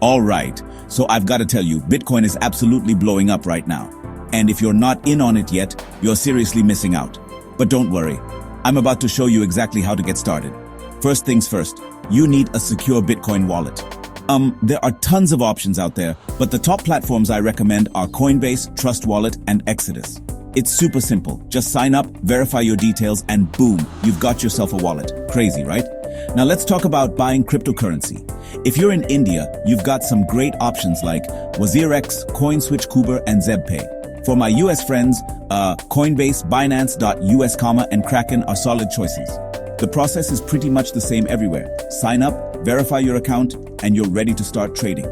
All right, so I've got to tell you, Bitcoin is absolutely blowing up right now. And if you're not in on it yet, you're seriously missing out. But don't worry, I'm about to show you exactly how to get started. First things first, you need a secure Bitcoin wallet. There are tons of options out there, but the top platforms I recommend are Coinbase, Trust Wallet, and Exodus. It's super simple. Just sign up, verify your details, and boom, you've got yourself a wallet. Crazy, right? Now let's talk about buying cryptocurrency. If you're in India, you've got some great options like WazirX, CoinSwitch, Kuber, and ZebPay. For my US friends, Coinbase, Binance.us, and Kraken are solid choices. The process is pretty much the same everywhere. Sign up, verify your account, and you're ready to start trading.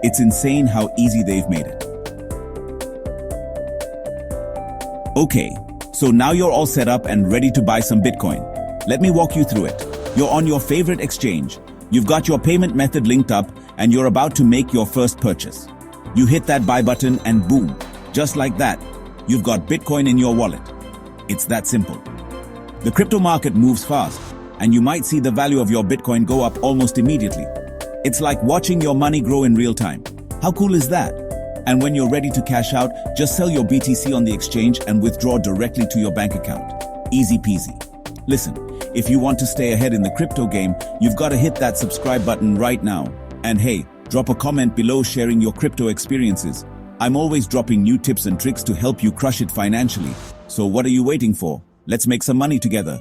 It's insane how easy they've made it. Okay, so now you're all set up and ready to buy some Bitcoin. Let me walk you through it. You're on your favorite exchange. You've got your payment method linked up, and you're about to make your first purchase. You hit that buy button and boom, just like that, you've got Bitcoin in your wallet. It's that simple. The crypto market moves fast, and you might see the value of your Bitcoin go up almost immediately. It's like watching your money grow in real time. How cool is that? And when you're ready to cash out, just sell your BTC on the exchange and withdraw directly to your bank account. Easy peasy. Listen, if you want to stay ahead in the crypto game, you've got to hit that subscribe button right now. And hey, drop a comment below sharing your crypto experiences. I'm always dropping new tips and tricks to help you crush it financially. So what are you waiting for? Let's make some money together.